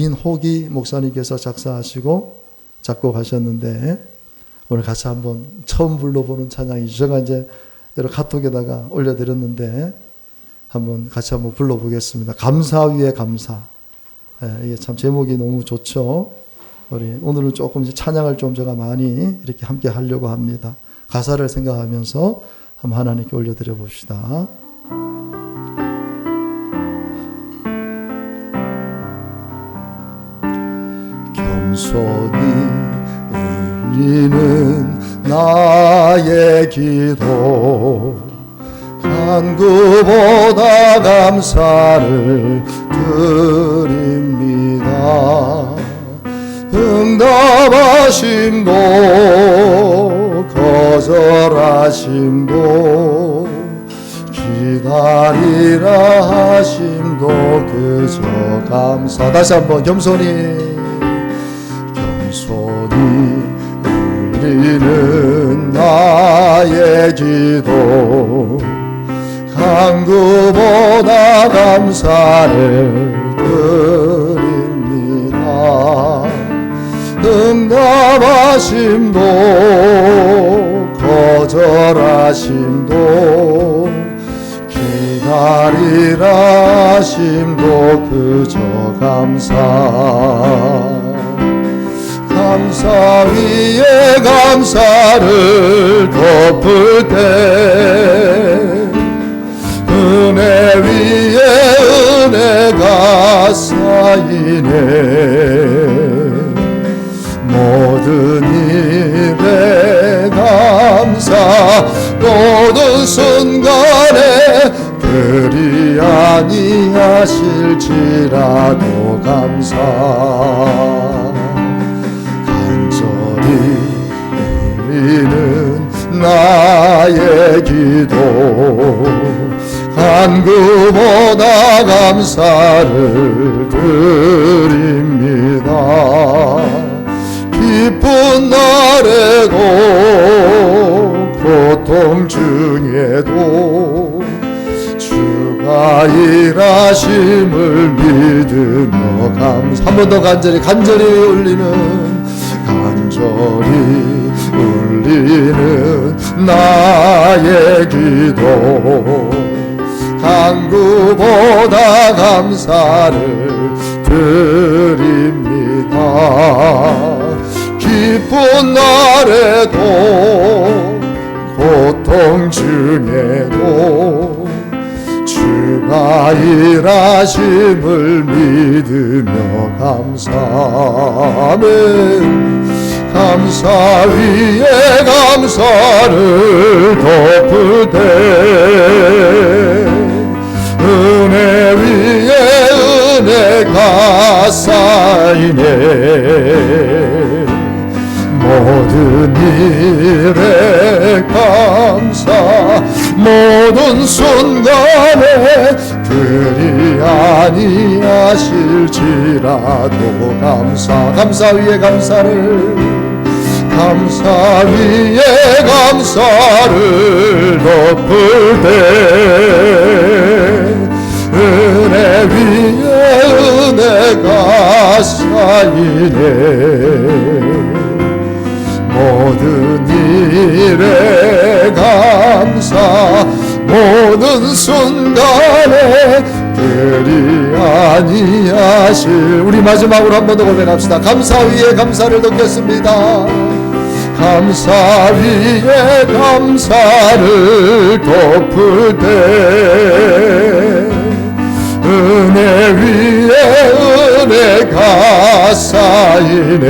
민호기 목사님께서 작사하시고 작곡하셨는데 오늘 같이 한번 처음 불러보는 찬양이죠. 제가 이제 여러 카톡에다가 올려드렸는데 같이 한번 불러보겠습니다. 감사 위에 감사. 이게 참 제목이 너무 좋죠. 오늘은 조금 찬양을 좀 제가 많이 이렇게 함께 하려고 합니다. 가사를 생각하면서 한번 하나님께 올려드려 봅시다. 겸손히 울리는 나의 기도 간구보다 감사를 드립니다. 응답하심도 거절하심도 기다리라 하심도 그저 감사. 다시 한번 겸손히 울리는 나의 기도 간구보다 감사를 드립니다. 응답하심도 거절하심도 기다리라 하심도 그저 감사. 감사 위에 감사를 덮을 때 은혜 위에 은혜가 쌓이네. 모든 일에 감사 모든 순간에 그리 아니하실지라도 감사. 울리는 나의 기도 간구보다 감사를 드립니다. 기쁜 날에도 고통 중에도 주가 일하심을 믿으며 감사. 한 번 더 간절히 울리는 나의 기도 간구보다 감사를 드립니다. 기쁜 날에도 고통 중에도 주가 일하심을 믿으며 감사하면 감사 위에 감사를 덮을 때 은혜 위에 은혜가 쌓이네. 모든 일에 감사 모든 순간에 그리 아니하실지라도 감사. 감사 위에 감사를 감사 위에 감사를 덮을 때 은혜 위에 은혜가 쌓이네. 모든 일에 감사 모든 순간에 그리 아니하실. 우리 마지막으로 한 번 더 고백합시다. 감사 위에 감사를 덮겠습니다. 감사 위에 감사를 덮을 때 은혜 위에 은혜가 쌓이네.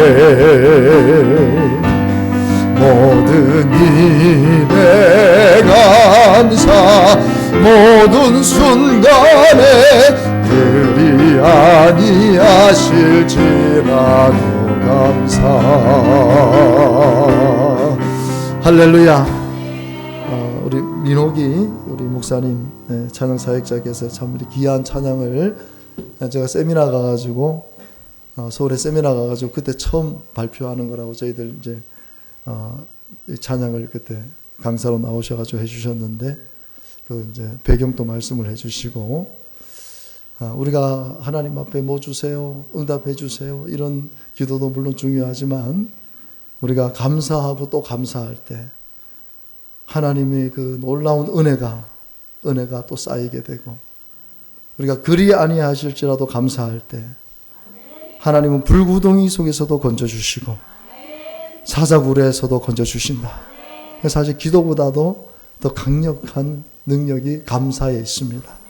모든 일에 감사 모든 순간에 그리 아니하실지라도 감사. 할렐루야. 우리 민호기 우리 목사님 찬양 사역자께서 참 우리 귀한 찬양을 제가 세미나 가가지고 서울에 세미나 가가지고 그때 처음 발표하는 거라고 저희들 이제 찬양을 그때 강사로 나오셔가지고 해주셨는데 그 이제 배경도 말씀을 해주시고 우리가 하나님 앞에 뭐 주세요, 응답해 주세요, 이런 기도도 물론 중요하지만 우리가 감사하고 또 감사할 때 하나님의 그 놀라운 은혜가 또 쌓이게 되고, 우리가 그리 아니하실지라도 감사할 때 하나님은 불구덩이 속에서도 건져주시고 사자굴에서도 건져주신다. 사실 기도보다도 더 강력한 능력이 감사에 있습니다.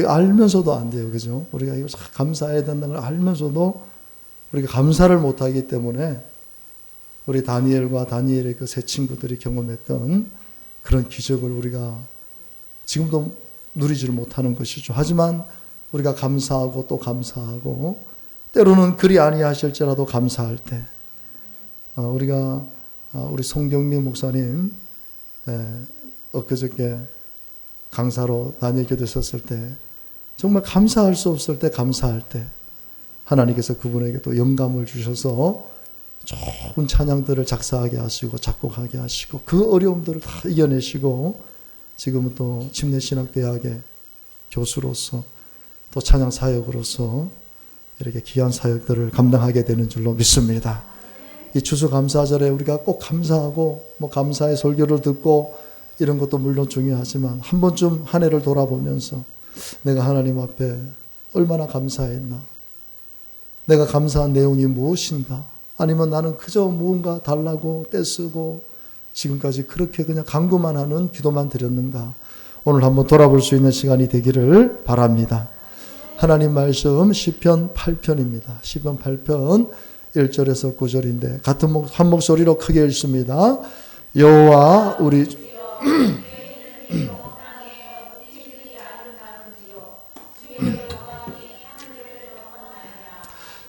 알면서도 안 돼요. 그죠? 우리가 이거 감사해야 된다는 걸 알면서도 우리가 감사를 못하기 때문에 우리 다니엘과 다니엘의 그 세 친구들이 경험했던 그런 기적을 우리가 지금도 누리지를 못하는 것이죠. 하지만 우리가 감사하고 또 감사하고 때로는 그리 아니하실지라도 감사할 때 우리가 우리 송경민 목사님 엊그저께 강사로 다니게 됐었을 때 정말 감사할 수 없을 때 감사할 때 하나님께서 그분에게 또 영감을 주셔서 좋은 찬양들을 작사하게 하시고 작곡하게 하시고 그 어려움들을 다 이겨내시고 지금은 또 침례신학대학의 교수로서 또 찬양 사역으로서 이렇게 귀한 사역들을 감당하게 되는 줄로 믿습니다. 이 추수감사절에 우리가 꼭 감사하고 뭐 감사의 설교를 듣고 이런 것도 물론 중요하지만 한 번쯤 한 해를 돌아보면서 내가 하나님 앞에 얼마나 감사했나, 내가 감사한 내용이 무엇인가, 아니면 나는 그저 무언가 달라고 떼쓰고 지금까지 그렇게 그냥 간구만 하는 기도만 드렸는가, 오늘 한번 돌아볼 수 있는 시간이 되기를 바랍니다. 하나님 말씀 시편 8편입니다. 시편 8편 1절에서 9절인데 한 목소리로 크게 읽습니다. 여호와 우리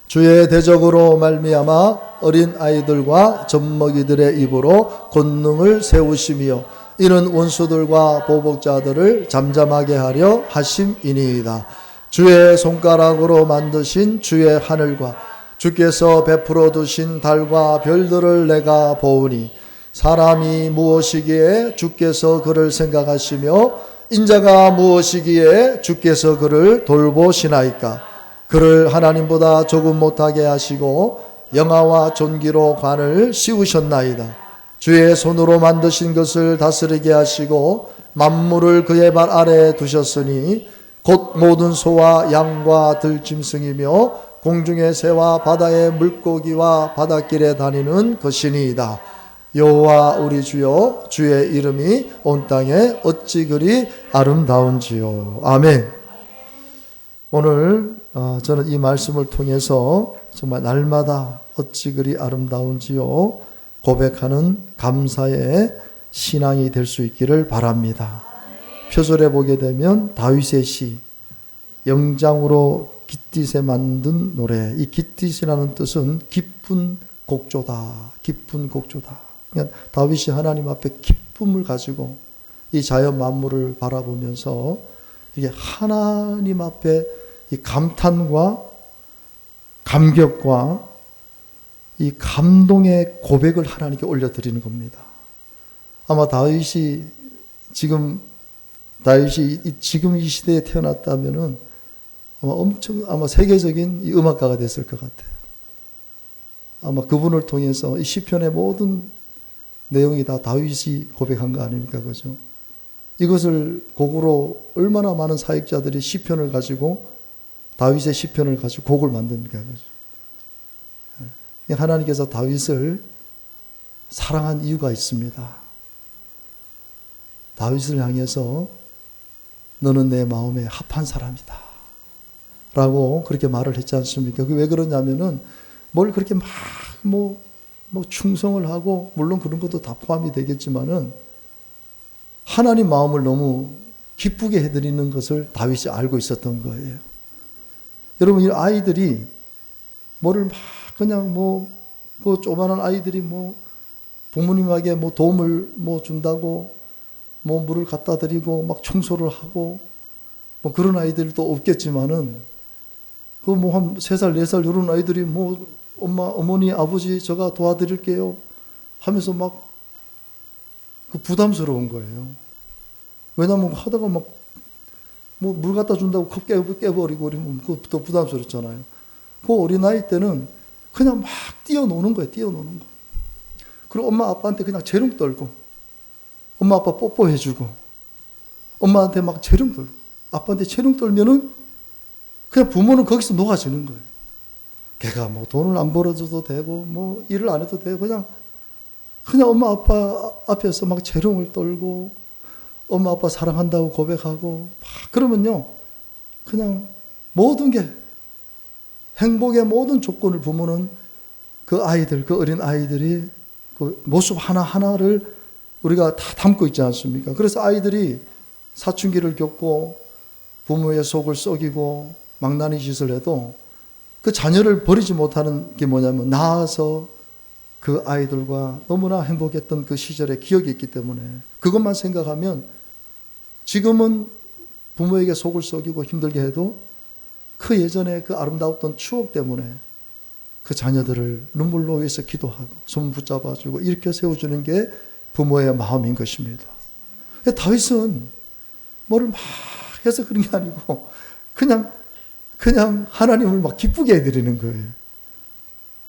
주의 대적으로 말미암아 어린 아이들과 젖먹이들의 입으로 권능을 세우시며 이는 원수들과 보복자들을 잠잠하게 하려 하심이니이다. 주의 손가락으로 만드신 주의 하늘과 주께서 베풀어 두신 달과 별들을 내가 보으니 사람이 무엇이기에 주께서 그를 생각하시며 인자가 무엇이기에 주께서 그를 돌보시나이까. 그를 하나님보다 조금 못하게 하시고 영화와 존귀로 관을 씌우셨나이다. 주의 손으로 만드신 것을 다스리게 하시고 만물을 그의 발 아래에 두셨으니 곧 모든 소와 양과 들짐승이며 공중의 새와 바다의 물고기와 바닷길에 다니는 것이니이다. 여호와 우리 주여, 주의 이름이 온 땅에 어찌 그리 아름다운지요. 아멘. 오늘 저는 이 말씀을 통해서 정말 날마다 어찌 그리 아름다운지요 고백하는 감사의 신앙이 될 수 있기를 바랍니다. 표절해 보게 되면 다윗의 시, 영장으로 깃딧에 만든 노래, 이 깃딧이라는 뜻은 기쁜 곡조다, 기쁜 곡조다. 그러니까 다윗이 하나님 앞에 기쁨을 가지고 이 자연 만물을 바라보면서 이게 하나님 앞에 이 감탄과 감격과 이 감동의 고백을 하나님께 올려드리는 겁니다. 아마 다윗이 지금 이 시대에 태어났다면은 아마 세계적인 이 음악가가 됐을 것 같아요. 아마 그분을 통해서 이 시편의 모든 내용이 다 다윗이 고백한 거 아닙니까, 그죠? 이것을 곡으로 얼마나 많은 사역자들이 시편을 가지고 다윗의 시편을 가지고 곡을 만듭니까, 그죠? 하나님께서 다윗을 사랑한 이유가 있습니다. 다윗을 향해서 너는 내 마음에 합한 사람이다 라고 그렇게 말을 했지 않습니까? 왜 그러냐면은 뭘 그렇게 막 충성을 하고, 물론 그런 것도 다 포함이 되겠지만은 하나님 마음을 너무 기쁘게 해드리는 것을 다윗이 알고 있었던 거예요. 여러분, 이 아이들이 뭐를 막 그냥 그 조그마한 아이들이 부모님에게 도움을 준다고 물을 갖다 드리고 막 청소를 하고 그런 아이들도 없겠지만은 한 3살, 4살 이런 아이들이 엄마, 어머니, 아버지 제가 도와드릴게요 하면서 부담스러운 거예요. 왜냐하면 하다가 뭐 물 갖다 준다고 컵 깨버리고 그러면 그것도 부담스럽잖아요. 그 어린아이 때는 그냥 막 뛰어노는 거예요. 뛰어노는 거. 그리고 엄마 아빠한테 그냥 재롱 떨고, 엄마 아빠 뽀뽀해주고, 엄마한테 막 재롱 떨고, 아빠한테 재롱 떨면은 그냥 부모는 거기서 녹아지는 거예요. 걔가 뭐 돈을 안 벌어줘도 되고, 뭐 일을 안 해도 되고, 그냥 엄마 아빠 앞에서 막 재롱을 떨고, 엄마 아빠 사랑한다고 고백하고, 막 그러면요, 그냥 모든 게, 행복의 모든 조건을 부모는 그 아이들, 그 어린 아이들이 그 모습 하나하나를 우리가 다 담고 있지 않습니까? 그래서 아이들이 사춘기를 겪고 부모의 속을 썩이고 망나니 짓을 해도 그 자녀를 버리지 못하는 게 뭐냐면 나아서 그 아이들과 너무나 행복했던 그 시절의 기억이 있기 때문에 그것만 생각하면 지금은 부모에게 속을 썩이고 힘들게 해도 그 예전에 그 아름다웠던 추억 때문에 그 자녀들을 눈물로 위해서 기도하고 손 붙잡아주고 일으켜 세워주는 게 부모의 마음인 것입니다. 다윗은 뭐를 막 해서 그런 게 아니고 그냥 하나님을 막 기쁘게 해드리는 거예요.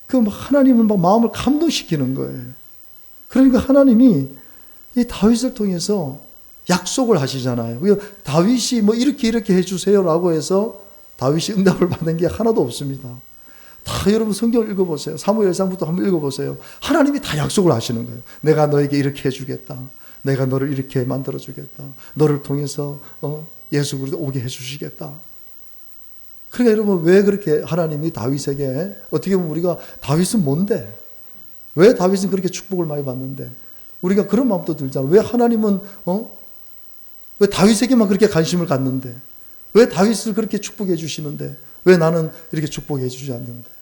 그 하나님을 막 마음을 감동시키는 거예요. 그러니까 하나님이 이 다윗을 통해서 약속을 하시잖아요. 다윗이 뭐 이렇게 해주세요라고 해서 다윗이 응답을 받은 게 하나도 없습니다. 다 여러분 성경을 읽어보세요. 사무엘상부터 한번 읽어보세요. 하나님이 다 약속을 하시는 거예요. 내가 너에게 이렇게 해주겠다. 내가 너를 이렇게 만들어주겠다. 너를 통해서 예수 그리스도 오게 해주시겠다. 그러니까 여러분 왜 그렇게 하나님이 다윗에게 어떻게 보면 우리가 다윗은 뭔데? 왜 다윗은 그렇게 축복을 많이 받는데? 우리가 그런 마음도 들잖아요. 왜 하나님은 왜 다윗에게만 그렇게 관심을 갖는데? 왜 다윗을 그렇게 축복해 주시는데? 왜 나는 이렇게 축복해 주지 않는데?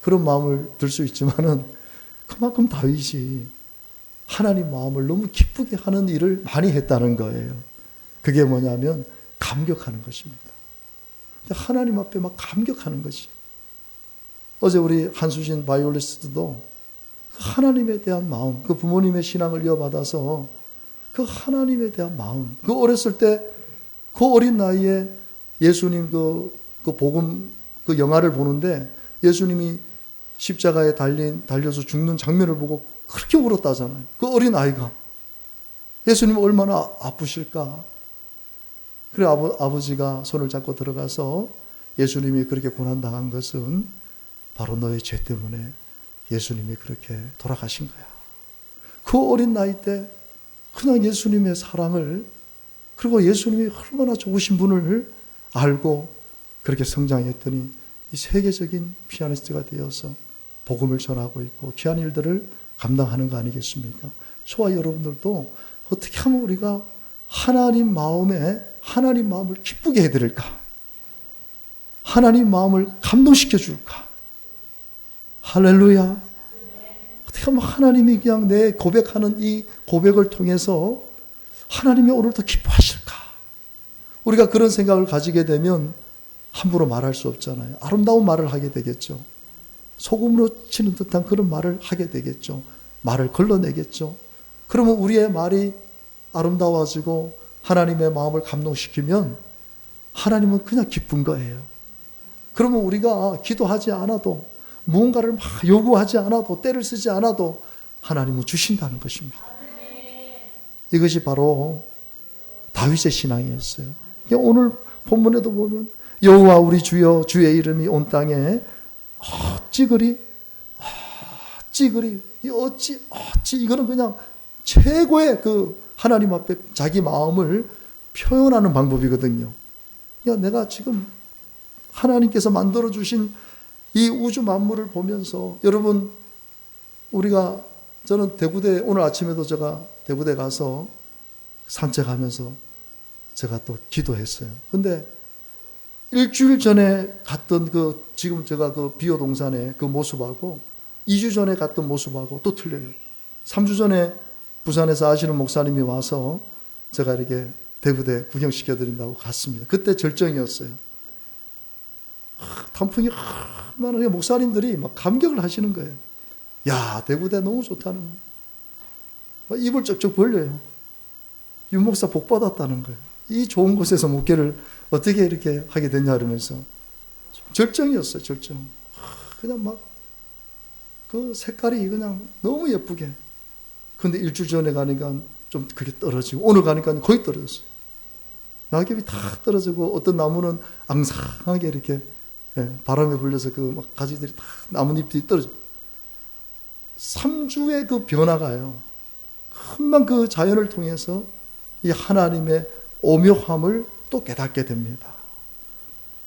그런 마음을 들 수 있지만은 그만큼 다윗이 하나님 마음을 너무 기쁘게 하는 일을 많이 했다는 거예요. 그게 뭐냐면 감격하는 것입니다. 하나님 앞에 막 감격하는 거지. 어제 우리 한수진 바이올리스트도 하나님에 대한 마음, 그 부모님의 신앙을 이어받아서 그 하나님에 대한 마음, 그 어렸을 때 그 어린 나이에 예수님 그 복음 그 영화를 보는데 예수님이 십자가에 달려서 죽는 장면을 보고 그렇게 울었다잖아요. 그 어린 아이가. 예수님 얼마나 아프실까. 그래 아버지가 손을 잡고 들어가서 예수님이 그렇게 고난당한 것은 바로 너의 죄 때문에 예수님이 그렇게 돌아가신 거야. 그 어린 나이 때 그냥 예수님의 사랑을 그리고 예수님이 얼마나 좋으신 분을 알고 그렇게 성장했더니 이 세계적인 피아니스트가 되어서 복음을 전하고 있고 귀한 일들을 감당하는 거 아니겠습니까? 저와 여러분들도 어떻게 하면 우리가 하나님 마음을 기쁘게 해드릴까? 하나님 마음을 감동시켜 줄까? 할렐루야. 어떻게 하면 하나님이 그냥 내 고백하는 이 고백을 통해서 하나님이 오늘도 기뻐하실까? 우리가 그런 생각을 가지게 되면 함부로 말할 수 없잖아요. 아름다운 말을 하게 되겠죠. 소금으로 치는 듯한 그런 말을 하게 되겠죠. 말을 걸러내겠죠. 그러면 우리의 말이 아름다워지고 하나님의 마음을 감동시키면 하나님은 그냥 기쁜 거예요. 그러면 우리가 기도하지 않아도 무언가를 막 요구하지 않아도 때를 쓰지 않아도 하나님은 주신다는 것입니다. 이것이 바로 다윗의 신앙이었어요. 오늘 본문에도 보면 여호와 우리 주여 주의 이름이 온 땅에 어찌 이거는 그냥 최고의 그 하나님 앞에 자기 마음을 표현하는 방법이거든요. 내가 지금 하나님께서 만들어주신 이 우주 만물을 보면서 여러분 저는 대구대 오늘 아침에도 제가 대구대 가서 산책하면서 제가 또 기도했어요. 근데 일주일 전에 갔던 지금 제가 비어동산의 그 모습하고 2주 전에 갔던 모습하고 또 틀려요. 3주 전에 부산에서 아시는 목사님이 와서 제가 이렇게 대구대 구경시켜드린다고 갔습니다. 그때 절정이었어요. 단풍이 얼마나 목사님들이 막 감격을 하시는 거예요. 야, 대구대 너무 좋다는 거예요. 입을 쩍쩍 벌려요. 윤 목사 복 받았다는 거예요. 이 좋은 곳에서 목회를 어떻게 이렇게 하게 됐냐 그러면서 절정이었어요. 절정. 그냥 막 그 색깔이 그냥 너무 예쁘게. 근데 일주일 전에 가니까 좀 그게 떨어지고 오늘 가니까 거의 떨어졌어요. 낙엽이 다 떨어지고 어떤 나무는 앙상하게 이렇게 바람에 불려서 그 막 가지들이 다 나뭇잎들이 떨어져. 3주의 그 변화가요. 금방 그 자연을 통해서 이 하나님의 오묘함을 또 깨닫게 됩니다.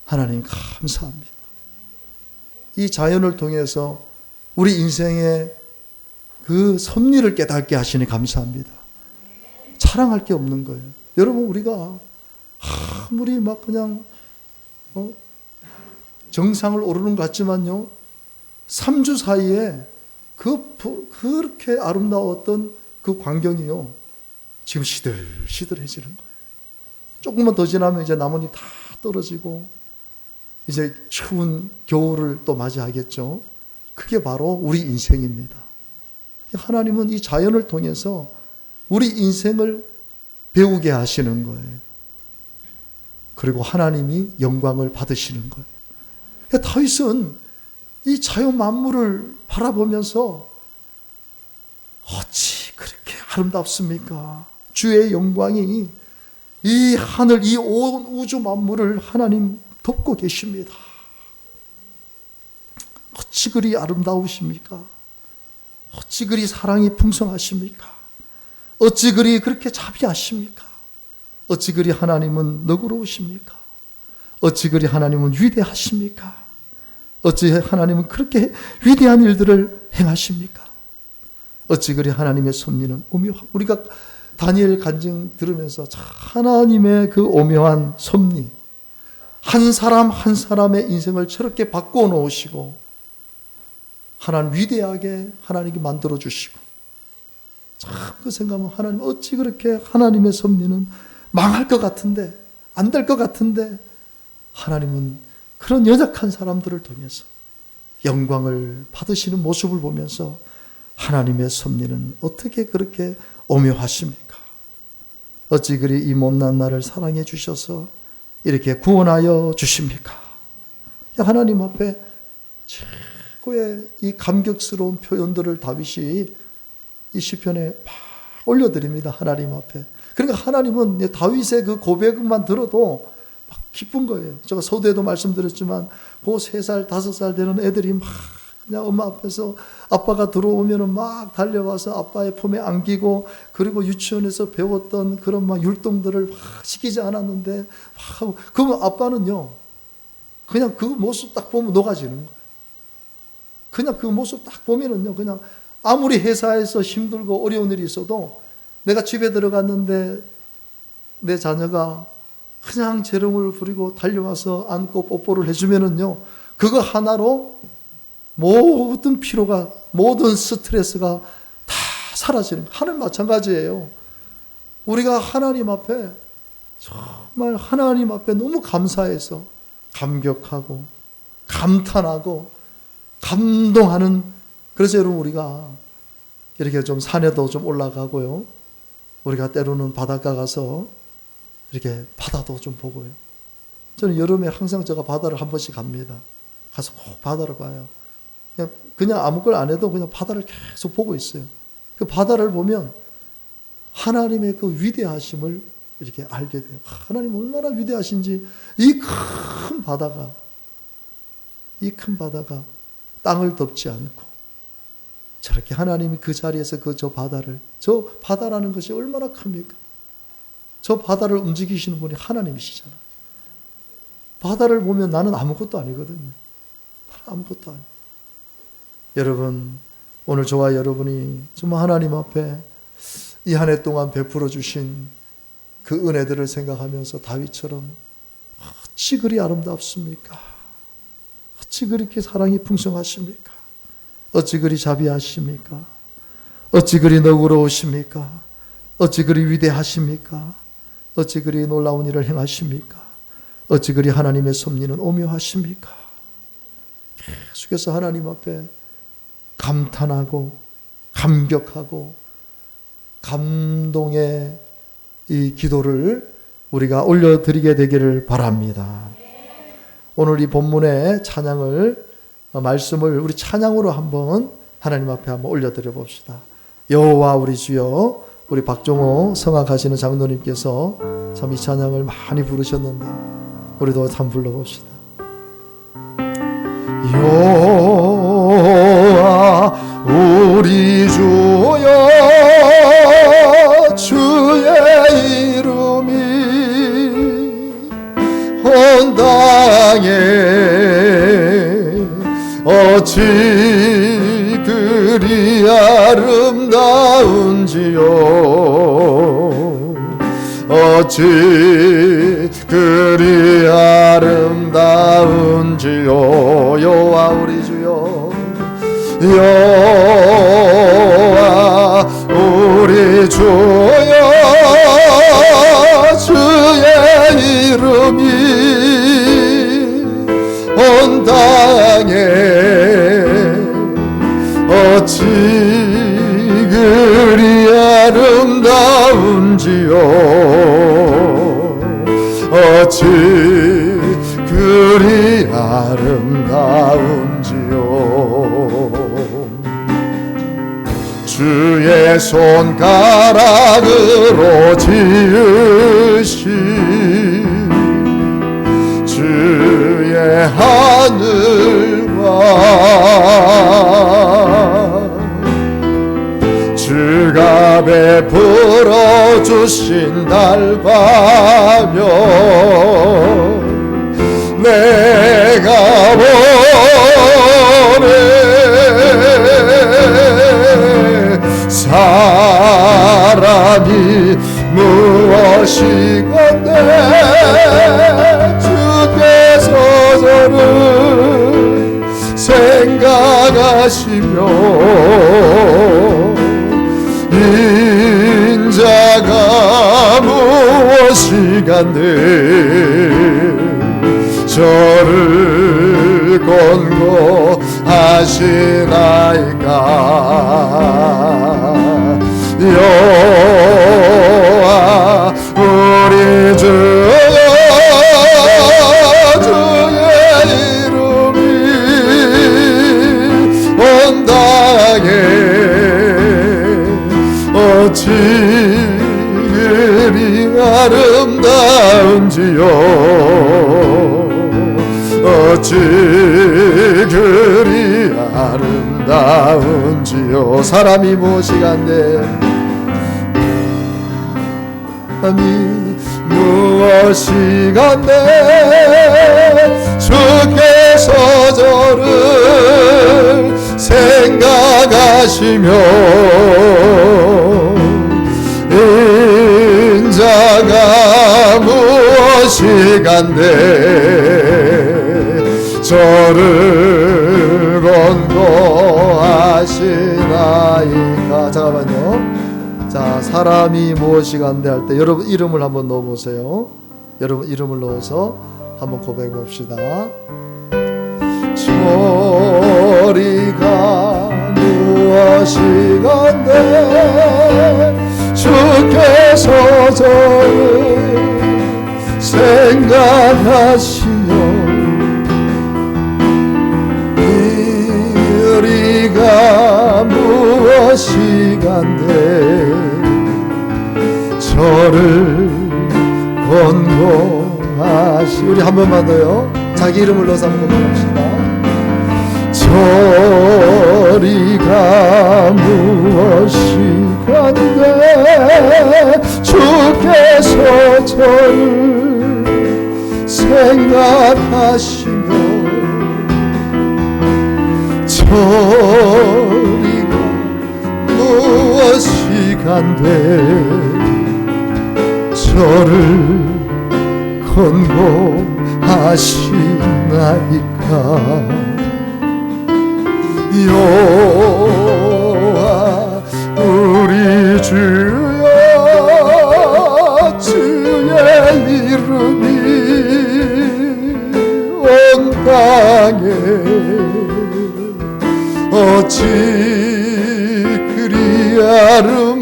하나님 감사합니다. 이 자연을 통해서 우리 인생의 그 섭리를 깨닫게 하시니 감사합니다. 자랑할 게 없는 거예요. 여러분 우리가 아무리 막 그냥 정상을 오르는 것 같지만요. 3주 사이에 그렇게 아름다웠던 그 광경이요. 지금 시들시들해지는 거예요. 조금만 더 지나면 이제 나뭇잎 다 떨어지고 이제 추운 겨울을 또 맞이하겠죠. 그게 바로 우리 인생입니다. 하나님은 이 자연을 통해서 우리 인생을 배우게 하시는 거예요. 그리고 하나님이 영광을 받으시는 거예요. 다윗은 이 자연 만물을 바라보면서 어찌 그렇게 아름답습니까? 주의 영광이 이 하늘, 이 온 우주 만물을 하나님 덮고 계십니다. 어찌 그리 아름다우십니까? 어찌 그리 사랑이 풍성하십니까? 어찌 그리 그렇게 자비하십니까? 어찌 그리 하나님은 너그러우십니까? 어찌 그리 하나님은 위대하십니까? 어찌 하나님은 그렇게 위대한 일들을 행하십니까? 어찌 그리 하나님의 섭리는 오묘하고, 우리가 다니엘 간증 들으면서 하나님의 그 오묘한 섭리, 한 사람 한 사람의 인생을 저렇게 바꾸어 놓으시고 하나님 위대하게 하나님께 만들어 주시고, 그 생각하면 하나님 어찌 그렇게 하나님의 섭리는 망할 것 같은데, 안 될 것 같은데, 하나님은 그런 연약한 사람들을 통해서 영광을 받으시는 모습을 보면서 하나님의 섭리는 어떻게 그렇게 오묘하십니까? 어찌 그리 이 못난 나를 사랑해 주셔서 이렇게 구원하여 주십니까? 하나님 앞에 최고의 이 감격스러운 표현들을 다윗이 이 시편에 막 올려드립니다. 하나님 앞에. 그러니까 하나님은 다윗의 그 고백만 들어도 막 기쁜 거예요. 제가 서두에도 말씀드렸지만 그 3살, 5살 되는 애들이 막 그냥 엄마 앞에서 아빠가 들어오면은 막 달려와서 아빠의 품에 안기고, 그리고 유치원에서 배웠던 그런 막 율동들을 막 시키지 않았는데 막 하고, 그러면 아빠는요 그냥 그 모습 딱 보면 녹아지는 거예요. 그냥 그 모습 딱 보면은요, 그냥 아무리 회사에서 힘들고 어려운 일이 있어도 내가 집에 들어갔는데 내 자녀가 그냥 재롱을 부리고 달려와서 안고 뽀뽀를 해주면은요, 그거 하나로 모든 피로가, 모든 스트레스가 다 사라지는 거예요. 하늘 마찬가지예요. 우리가 하나님 앞에, 정말 하나님 앞에 너무 감사해서 감격하고 감탄하고 감동하는, 그래서 여러분 우리가 이렇게 좀 산에도 좀 올라가고요, 우리가 때로는 바닷가 가서 이렇게 바다도 좀 보고요. 저는 여름에 항상 제가 바다를 한 번씩 갑니다. 가서 꼭 바다를 봐요. 그냥 아무 걸 안 해도 그냥 바다를 계속 보고 있어요. 그 바다를 보면 하나님의 그 위대하심을 이렇게 알게 돼요. 하나님 얼마나 위대하신지. 이 큰 바다가 땅을 덮지 않고 저렇게 하나님이 그 자리에서 저 바다라는 것이 얼마나 큽니까? 저 바다를 움직이시는 분이 하나님이시잖아요. 바다를 보면 나는 아무것도 아니거든요. 나는 아무것도 아니에요. 여러분, 오늘 저와 여러분이 정말 하나님 앞에 이 한 해 동안 베풀어 주신 그 은혜들을 생각하면서 다윗처럼 어찌 그리 아름답습니까? 어찌 그렇게 사랑이 풍성하십니까? 어찌 그리 자비하십니까? 어찌 그리 너그러우십니까? 어찌 그리 위대하십니까? 어찌 그리 놀라운 일을 행하십니까? 어찌 그리 하나님의 섭리는 오묘하십니까? 계속해서 하나님 앞에 감탄하고 감격하고 감동의 이 기도를 우리가 올려드리게 되기를 바랍니다. 오늘 이 본문의 찬양을 말씀을 우리 찬양으로 한번 하나님 앞에 한번 올려드려 봅시다. 여호와 우리 주여, 우리 박종호 성악하시는 장로님께서 참 이 찬양을 많이 부르셨는데 우리도 한번 불러봅시다. 여호와 우리 주여, 주의 이름이 온 땅에 어찌 그리 아름다운지요, 어찌 그리 아름다운지요. 여호와 우리 주여, 여호와 우리 주여, 주의 이름이 온 땅에 어찌 그리 아름다운지요, 어찌 그리 아름다운지요. 주의 손가락으로 지으신 주의 하늘과 주가 베풀어 주신 달과 별, 내가 보네 사람이 무엇이건대 주께서 저를 생각하시며 인자가 무엇이간데 저를 권고하시나이까. 여호와 우리 주여, 주의 이름이 온 땅에 어찌 그리 아름다운지요, 어찌 그리 아름다운지요. 사람이 무엇이간데, 사람이 무엇이간데 주께서 저를 생각하시며 인자가 무엇이간데 저를 권고하시나이까. 잠깐만요. 자, 사람이 무엇이간데 할 때 여러분 이름을 한번 넣어보세요. 여러분 이름을 넣어서 한번 고백해 봅시다. 저리가 무엇이간데 주께서 저를 생각하시며 우리가 무엇이간데 저를 권고하시. 우리 한 번만 더요. 자기 이름을 넣어서 한번 고백합시다. 저리가 무엇이간데 주께서 저를 생각하시며 저리가 무엇이간데 저를 권고하시나이까. 여호와 우리 주여, 주의 이름이 온 땅에 어찌 그리 아름다운지요,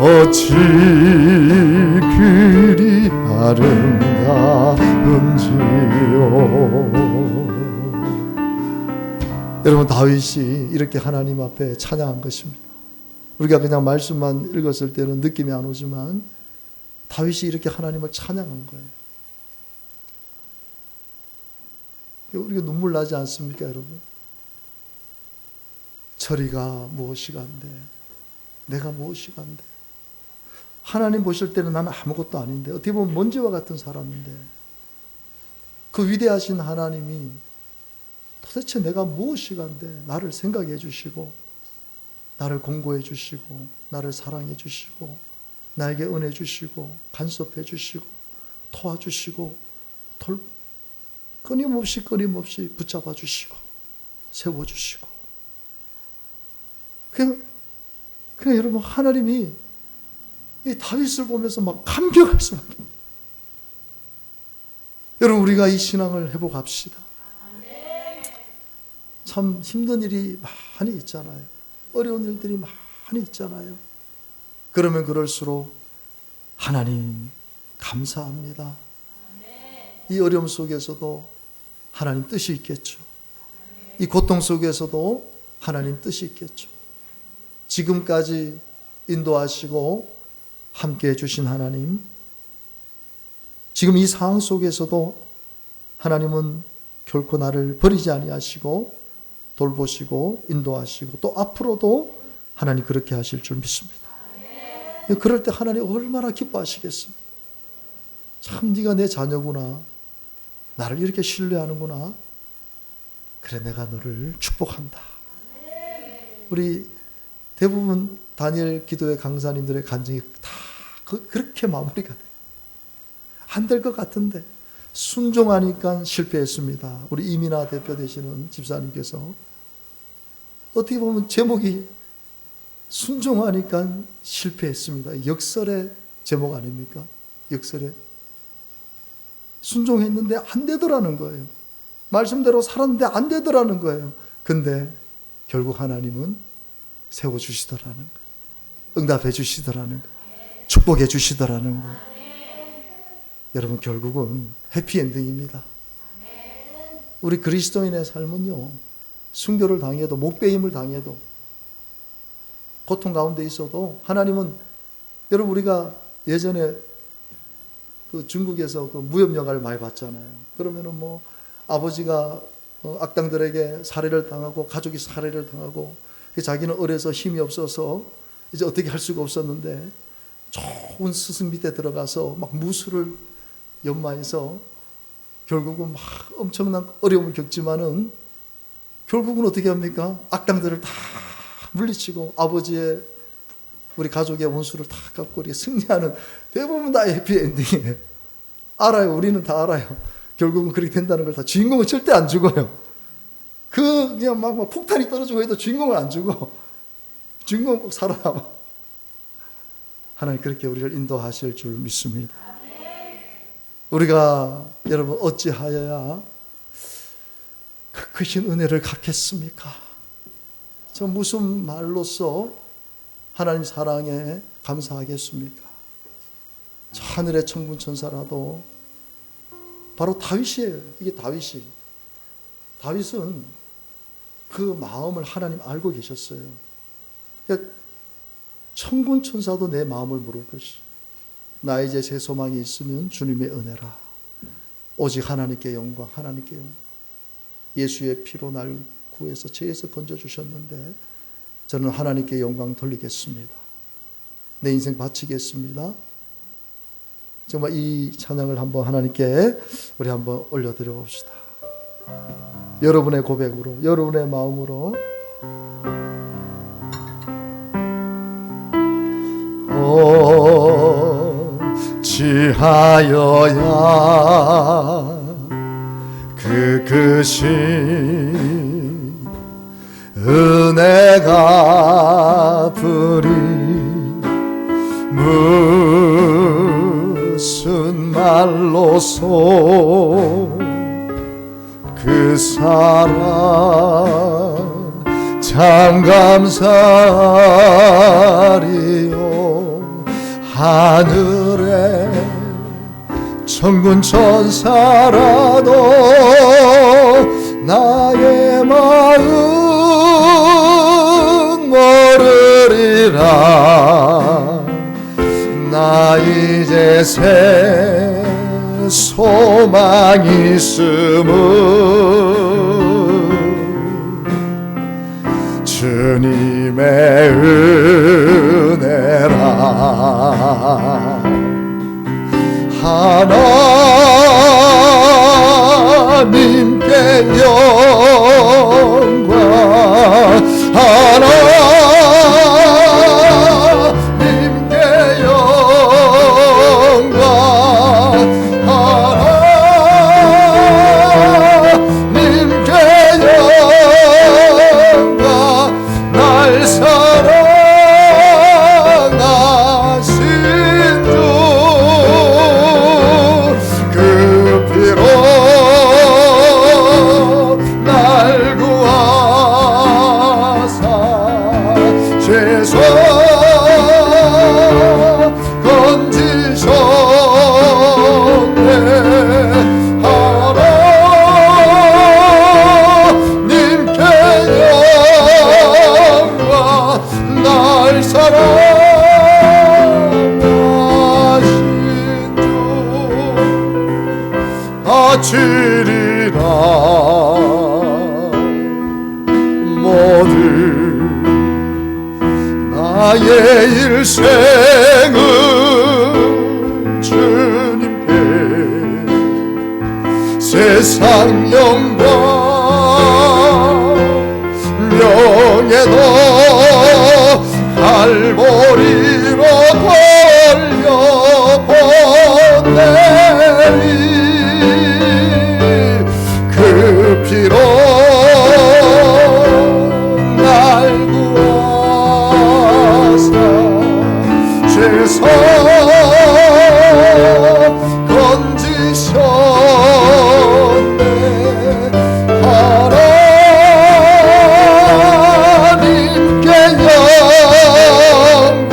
어찌 그리 아름다운지요. 여러분, 다윗이 이렇게 하나님 앞에 찬양한 것입니다. 우리가 그냥 말씀만 읽었을 때는 느낌이 안 오지만 다윗이 이렇게 하나님을 찬양한 거예요. 우리가 눈물 나지 않습니까, 여러분? 저리가 무엇이간데, 내가 무엇이간데. 하나님 보실 때는 나는 아무것도 아닌데, 어떻게 보면 먼지와 같은 사람인데, 그 위대하신 하나님이 도대체 내가 무엇이간데 나를 생각해 주시고, 나를 공고해 주시고, 나를 사랑해 주시고, 나에게 은혜 주시고, 간섭해 주시고, 도와주시고, 끊임없이 붙잡아 주시고, 세워 주시고. 그냥 여러분, 하나님이 이 다윗을 보면서 막 감격할 수밖에. 여러분, 우리가 이 신앙을 회복합시다. 참 힘든 일이 많이 있잖아요. 어려운 일들이 많이 있잖아요. 그러면 그럴수록 하나님 감사합니다. 이 어려움 속에서도 하나님 뜻이 있겠죠. 이 고통 속에서도 하나님 뜻이 있겠죠. 지금까지 인도하시고 함께해 주신 하나님, 지금 이 상황 속에서도 하나님은 결코 나를 버리지 아니하시고 돌보시고 인도하시고 또 앞으로도 하나님 그렇게 하실 줄 믿습니다. 그럴 때 하나님 얼마나 기뻐하시겠어요. 참 네가 내 자녀구나. 나를 이렇게 신뢰하는구나. 그래, 내가 너를 축복한다. 우리 대부분 다니엘 기도회 강사님들의 간증이 다 그렇게 마무리가 돼요. 안 될 것 같은데 순종하니까 실패했습니다. 우리 이민아 대표 되시는 집사님께서 어떻게 보면 제목이 순종하니까 실패했습니다. 역설의 제목 아닙니까? 역설의. 순종했는데 안 되더라는 거예요. 말씀대로 살았는데 안 되더라는 거예요. 근데 결국 하나님은 세워주시더라는 거예요. 응답해 주시더라는 거예요. 축복해 주시더라는 거예요. 여러분, 결국은 해피엔딩입니다. 우리 그리스도인의 삶은요, 순교를 당해도, 목배임을 당해도, 고통 가운데 있어도 하나님은, 여러분, 우리가 예전에 그 중국에서 그 무협영화를 많이 봤잖아요. 그러면은 뭐 아버지가 악당들에게 살해를 당하고 가족이 살해를 당하고 자기는 어려서 힘이 없어서 이제 어떻게 할 수가 없었는데 좋은 스승 밑에 들어가서 막 무술을 연마해서 결국은 막 엄청난 어려움을 겪지만은 결국은 어떻게 합니까? 악당들을 다 물리치고 아버지의 우리 가족의 원수를 다 갚고 이렇게 승리하는, 대부분 다 해피엔딩이에요. 알아요. 우리는 다 알아요. 결국은 그렇게 된다는 걸 다. 주인공은 절대 안 죽어요. 그냥 막 폭탄이 떨어지고 해도 주인공은 안 죽어. 주인공은 꼭 살아남아. 하나님 그렇게 우리를 인도하실 줄 믿습니다. 우리가 여러분 어찌하여야 그 크신 은혜를 갖겠습니까? 저 무슨 말로써 하나님 사랑에 감사하겠습니까? 저 하늘의 천군 천사라도 바로 다윗이에요. 이게 다윗은 그 마음을 하나님 알고 계셨어요. 그러니까 천군 천사도 내 마음을 모를 것이. 나 이제 새 소망이 있으면 주님의 은혜라. 오직 하나님께 영광, 하나님께 영광. 예수의 피로 날 구해서 죄에서 건져주셨는데 저는 하나님께 영광 돌리겠습니다. 내 인생 바치겠습니다. 정말 이 찬양을 한번 하나님께 우리 한번 올려드려 봅시다. 여러분의 고백으로, 여러분의 마음으로. 어찌하여야 그 크신 은혜가 부리 무슨 말로서 그 사랑 참 감사리요. 하늘에 천군 천사라도 나의 마음 모르리라. 나 이제 새 소망이 있음은 주님의 은혜라. 하나님께 영광, 하나님께 영광, 하나님께 영광. 날 사랑하신 주 그 피로 날 구하사 죄서 건지셨네. 하나님께 영광, 날 사랑하신 주 바치리라. 모든 나의 일생은 주님께 세상 영광 명예도 갈보리로 돌려보내리. 그 피로 날 구하사 죄서 건지셨네. 하나님께 영광,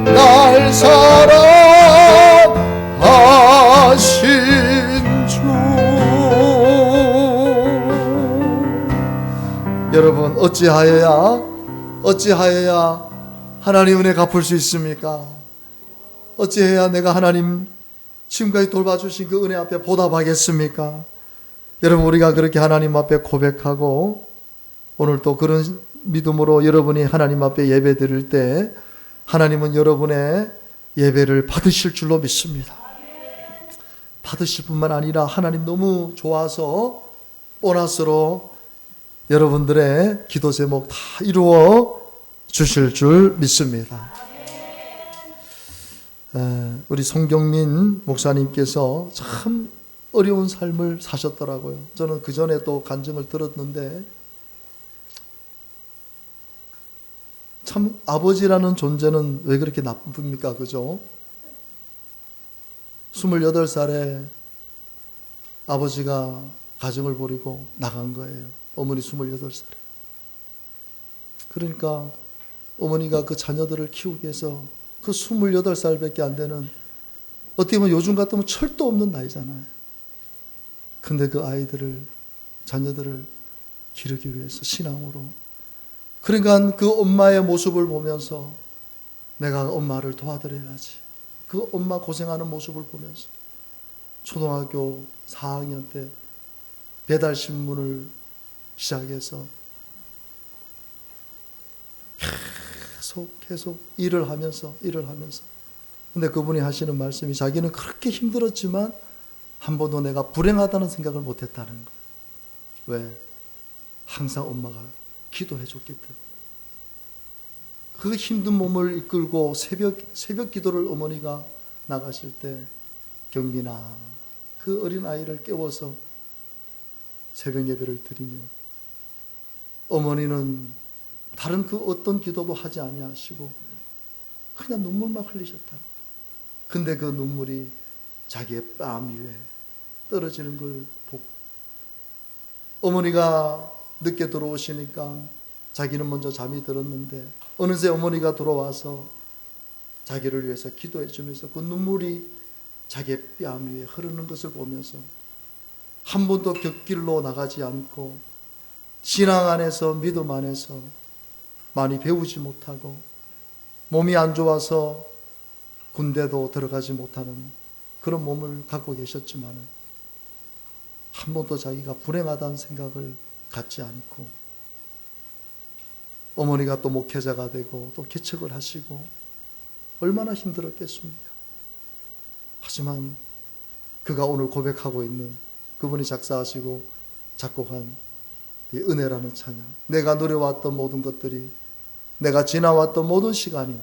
날 사랑하신 주. 여러분, 어찌하여야 하나님 은혜 갚을 수 있습니까? 어찌해야 내가 하나님 지금까지 돌봐주신 그 은혜 앞에 보답하겠습니까? 여러분, 우리가 그렇게 하나님 앞에 고백하고 오늘 또 그런 믿음으로 여러분이 하나님 앞에 예배 드릴 때 하나님은 여러분의 예배를 받으실 줄로 믿습니다. 받으실 뿐만 아니라 하나님 너무 좋아서 보너스로 여러분들의 기도 제목 다 이루어 주실 줄 믿습니다. 우리 송경민 목사님께서 참 어려운 삶을 사셨더라고요. 저는 그 전에 또 간증을 들었는데 참 아버지라는 존재는 왜 그렇게 나쁩니까? 그죠? 28살에 아버지가 가정을 버리고 나간 거예요. 어머니 28살에. 그러니까 어머니가 그 자녀들을 키우기 위해서 그 28살밖에 안 되는, 어떻게 보면 요즘 같으면 철도 없는 나이잖아요. 근데 그 아이들을, 자녀들을 기르기 위해서 신앙으로. 그러니까 그 엄마의 모습을 보면서 내가 엄마를 도와드려야지. 그 엄마 고생하는 모습을 보면서 초등학교 4학년 때 배달신문을 시작해서 계속 일을 하면서 근데 그분이 하시는 말씀이 자기는 그렇게 힘들었지만 한 번도 내가 불행하다는 생각을 못했다는 거예요. 왜? 항상 엄마가 기도해 줬기 때문에. 그 힘든 몸을 이끌고 새벽 기도를 어머니가 나가실 때 경민아, 그 어린 아이를 깨워서 새벽 예배를 드리며 어머니는 다른 그 어떤 기도도 하지 아니하시고 그냥 눈물만 흘리셨다. 근데 그 눈물이 자기의 뺨 위에 떨어지는 걸 보고 어머니가 늦게 들어오시니까 자기는 먼저 잠이 들었는데 어느새 어머니가 들어와서 자기를 위해서 기도해 주면서 그 눈물이 자기의 뺨 위에 흐르는 것을 보면서 한 번도 곁길로 나가지 않고 신앙 안에서 믿음 안에서 많이 배우지 못하고 몸이 안 좋아서 군대도 들어가지 못하는 그런 몸을 갖고 계셨지만 한 번도 자기가 불행하다는 생각을 갖지 않고 어머니가 또 목회자가 되고 또 개척을 하시고 얼마나 힘들었겠습니까? 하지만 그가 오늘 고백하고 있는 그분이 작사하시고 작곡한 이 은혜라는 찬양, 내가 누려왔던 모든 것들이, 내가 지나왔던 모든 시간이,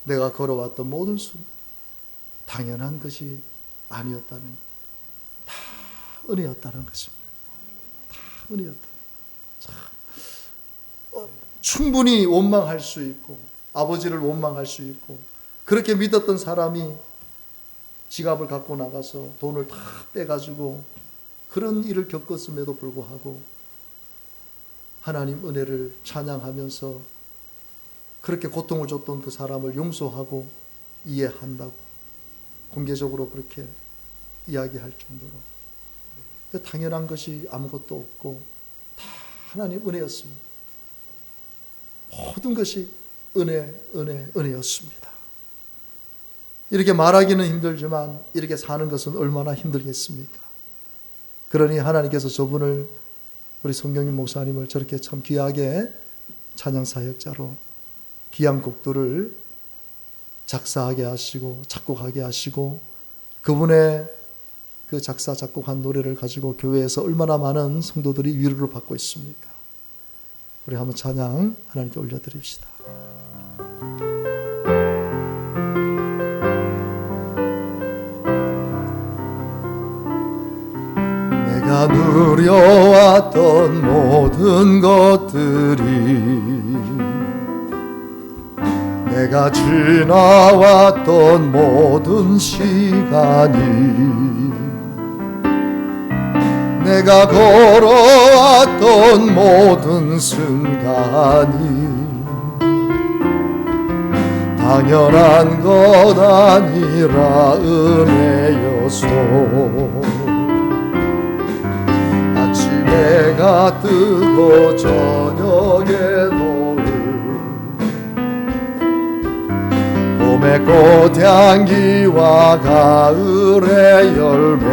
내가 걸어왔던 모든 순간 당연한 것이 아니었다는, 다 은혜였다는 것입니다. 다 은혜였다는. 충분히 원망할 수 있고 아버지를 원망할 수 있고 그렇게 믿었던 사람이 지갑을 갖고 나가서 돈을 다 빼가지고 그런 일을 겪었음에도 불구하고 하나님 은혜를 찬양하면서 그렇게 고통을 줬던 그 사람을 용서하고 이해한다고 공개적으로 그렇게 이야기할 정도로 당연한 것이 아무것도 없고 다 하나님 은혜였습니다. 모든 것이 은혜였습니다. 이렇게 말하기는 힘들지만 이렇게 사는 것은 얼마나 힘들겠습니까? 그러니 하나님께서 저분을, 우리 송경인 목사님을 저렇게 참 귀하게 찬양 사역자로 귀한 곡들을 작사하게 하시고 작곡하게 하시고 그분의 그 작사 작곡한 노래를 가지고 교회에서 얼마나 많은 성도들이 위로를 받고 있습니까? 우리 한번 찬양 하나님께 올려드립시다. 내가 누려왔던 모든 것들이, 내가 지나왔던 모든 시간이, 내가 걸어왔던 모든 순간이 당연한 것 아니라 은혜여서 아침에가 뜨고 저녁에 노을, 봄의 꽃향기와 가을의 열매,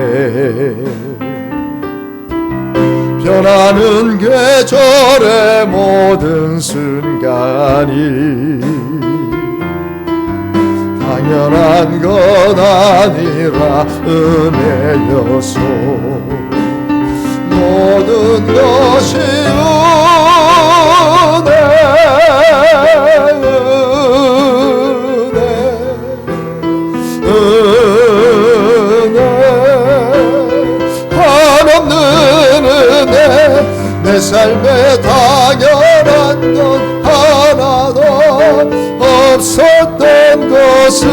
변하는 계절의 모든 순간이 당연한 것 아니라 은혜여서 모든 것이 내 삶에 당연한 것 하나도 없었던 것을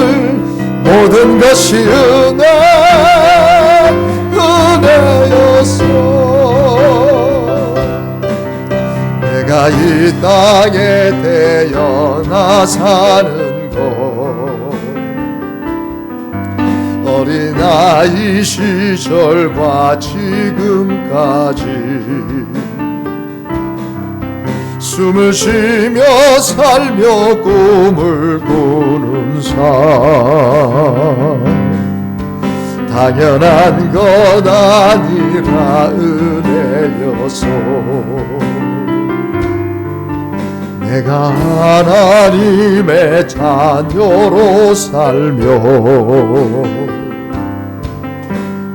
모든 것이 은혜였어. 내가 이 땅에 태어나 사는 것, 어린아이 시절과 지금까지 숨을 쉬며 살며 꿈을 꾸는 삶, 당연한 것 아니라 은혜여서 내가 하나님의 자녀로 살며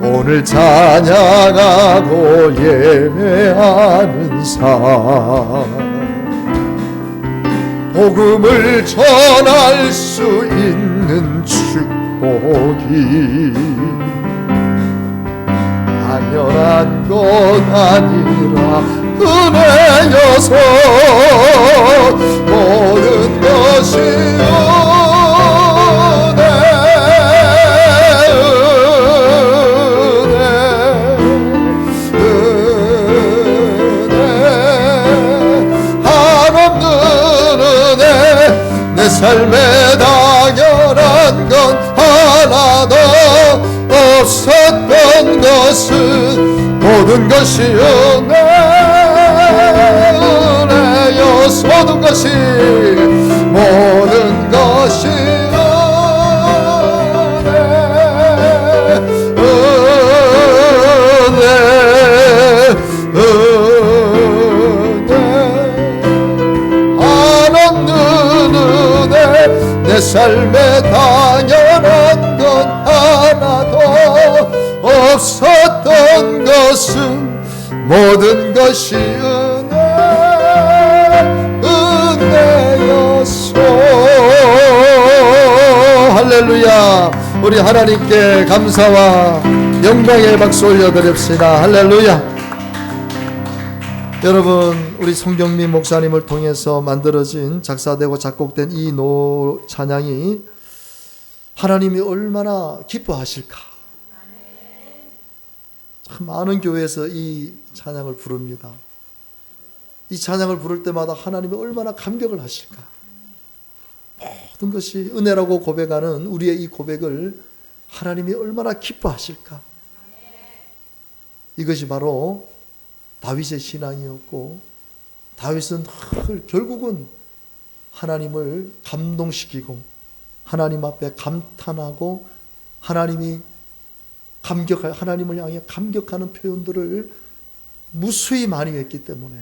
오늘 찬양하고 예배하는 삶, 복음을 전할 수 있는 축복이 당연한 것 아니라 은혜여서 모든 것이 삶에 당연한 건 하나도 없었던 것은 모든 것이 은혜여서 모든 것이 내 삶에 당연한 건 하나도 없었던 것은 모든 것이 은혜였소. 할렐루야. 우리 하나님께 감사와 영광의 박수 올려드립시다. 할렐루야. 여러분, 우리 송경민 목사님을 통해서 만들어진 작사되고 작곡된 이 찬양이 하나님이 얼마나 기뻐하실까. 참 많은 교회에서 이 찬양을 부릅니다. 이 찬양을 부를 때마다 하나님이 얼마나 감격을 하실까. 모든 것이 은혜라고 고백하는 우리의 이 고백을 하나님이 얼마나 기뻐하실까. 이것이 바로 다윗의 신앙이었고, 다윗은 결국은 하나님을 감동시키고 하나님 앞에 감탄하고 하나님을 향해 감격하는 표현들을 무수히 많이 했기 때문에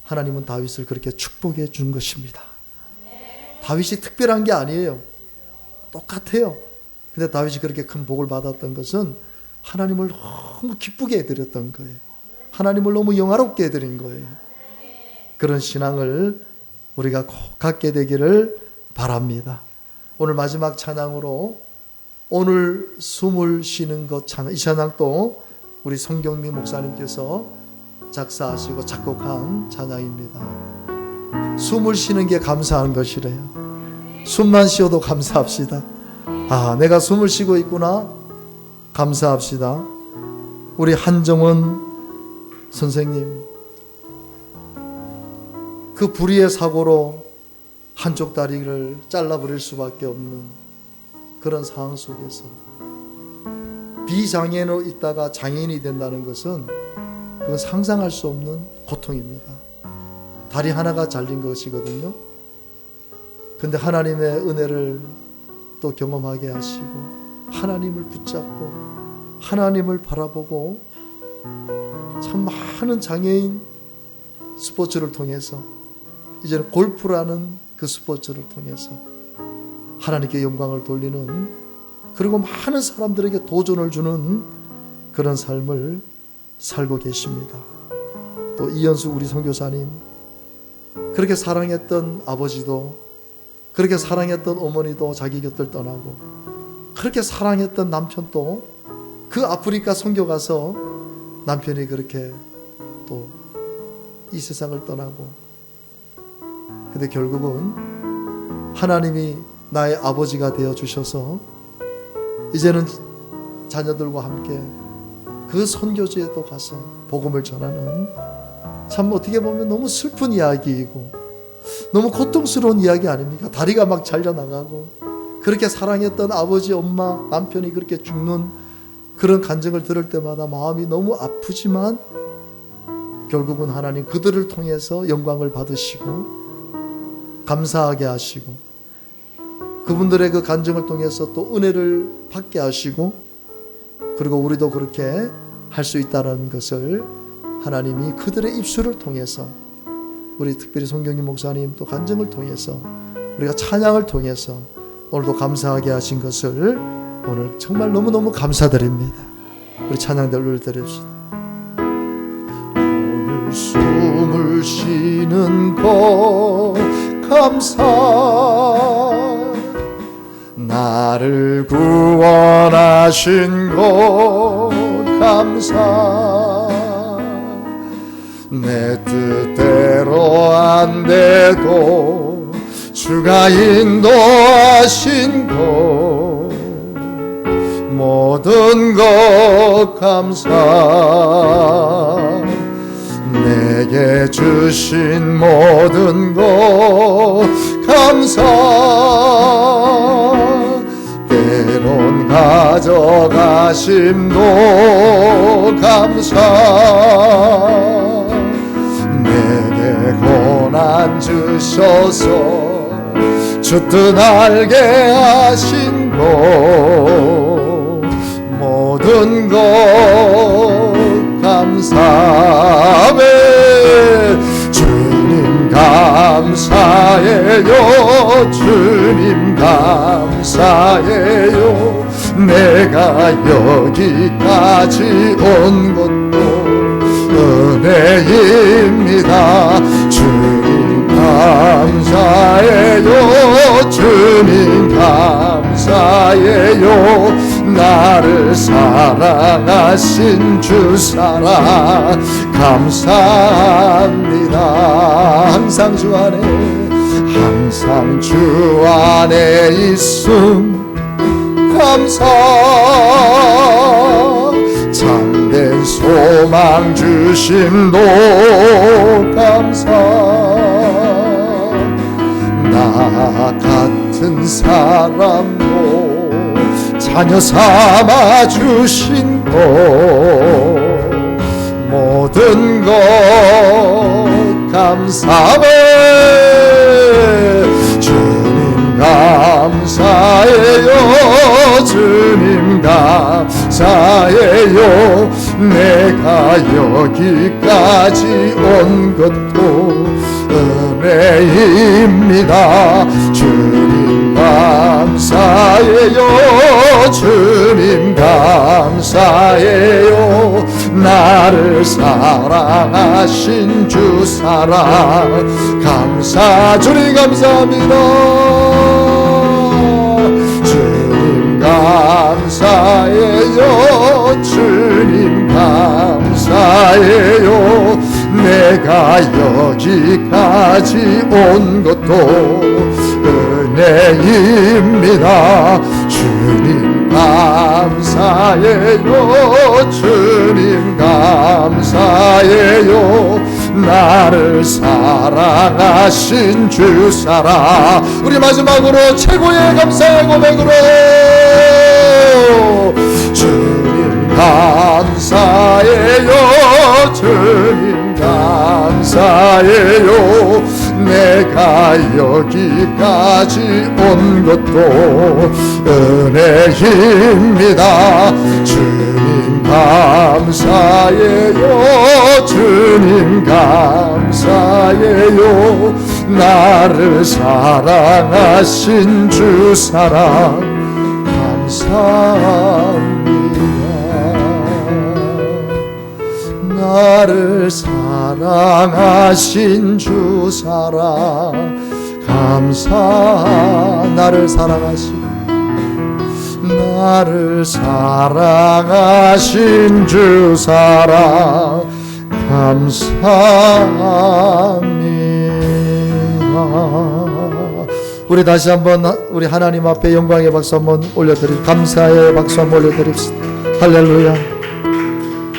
하나님은 다윗을 그렇게 축복해 준 것입니다. 다윗이 특별한 게 아니에요. 똑같아요. 근데 다윗이 그렇게 큰 복을 받았던 것은 하나님을 너무 기쁘게 해드렸던 거예요. 하나님을 너무 영화롭게 해드린 거예요. 그런 신앙을 우리가 꼭 갖게 되기를 바랍니다. 오늘 마지막 찬양으로 오늘 숨을 쉬는 것 찬양, 이 찬양도 우리 송경민 목사님께서 작사하시고 작곡한 찬양입니다. 숨을 쉬는 게 감사한 것이래요. 숨만 쉬어도 감사합시다. 아, 내가 숨을 쉬고 있구나. 감사합시다. 우리 한정원 선생님, 그 불의의 사고로 한쪽 다리를 잘라버릴 수밖에 없는 그런 상황 속에서 비장애인으로 있다가 장애인이 된다는 것은 그건 상상할 수 없는 고통입니다. 다리 하나가 잘린 것이거든요. 근데 하나님의 은혜를 또 경험하게 하시고 하나님을 붙잡고 하나님을 바라보고 참 많은 장애인 스포츠를 통해서 이제는 골프라는 그 스포츠를 통해서 하나님께 영광을 돌리는, 그리고 많은 사람들에게 도전을 주는 그런 삶을 살고 계십니다. 또 이현수 우리 선교사님, 그렇게 사랑했던 아버지도, 그렇게 사랑했던 어머니도 자기 곁을 떠나고, 그렇게 사랑했던 남편도 그 아프리카 선교 가서 남편이 그렇게 또 이 세상을 떠나고, 근데 결국은 하나님이 나의 아버지가 되어 주셔서 이제는 자녀들과 함께 그 선교지에도 가서 복음을 전하는, 참 어떻게 보면 너무 슬픈 이야기이고 너무 고통스러운 이야기 아닙니까? 다리가 막 잘려나가고 그렇게 사랑했던 아버지, 엄마, 남편이 그렇게 죽는 그런 간증을 들을 때마다 마음이 너무 아프지만 결국은 하나님 그들을 통해서 영광을 받으시고 감사하게 하시고 그분들의 그 간증을 통해서 또 은혜를 받게 하시고, 그리고 우리도 그렇게 할 수 있다는 것을 하나님이 그들의 입술을 통해서, 우리 특별히 송경희 목사님 또 간증을 통해서, 우리가 찬양을 통해서 오늘도 감사하게 하신 것을 오늘 정말 너무너무 감사드립니다. 우리 찬양들 올려드립시다. 오늘 숨을 쉬는 것 감사, 나를 구원하신 것 감사, 내 뜻대로 안 돼도 주가 인도하신 것 모든 것 감사, 내게 주신 모든 것 감사, 가져가심도 감사. 내게 고난 주셔서 주 뜻 알게 하신 것 모든 것 감사하네. 주님 감사해요. 주님 감사해요. 내가 여기까지 온 것도 은혜입니다. 주님 감사해요. 주님 감사해요. 나를 사랑하신 주 사랑 감사합니다. 항상 주 안에, 항상 주 안에 있음 감사. 참된 소망 주심도 감사. 나 같은 사람도 자녀 삼아 주신 것 모든 것 감사해. 주님 감사해요. 주님 감사해요. 내가 여기까지 온 것도 은혜입니다. 주님 감사해요. 주님 감사해요. 나를 사랑하신 주 사랑 감사. 주님 감사합니다. 주님 감사해요. 주님 감사해요. 내가 여기까지 온 것도 은혜입니다. 주님 감사해요. 주님 감사해요. 나를 사랑하신 주 사랑. 우리 마지막으로 최고의 감사의 고백으로 주님 감사해요. 주님 감사해요. 내가 여기까지 온 것도 은혜입니다. 주님 감사해요. 주님 감사해요. 나를 사랑하신 주 사랑 감사합니다. 나를 사랑하신 주 사랑 감사. 나를 사랑하신 주 사랑 감사합니다. 우리 다시 한번 우리 하나님 앞에 영광의 박수 한번 올려드립시다. 감사의 박수 한번 올려드립시다. 할렐루야.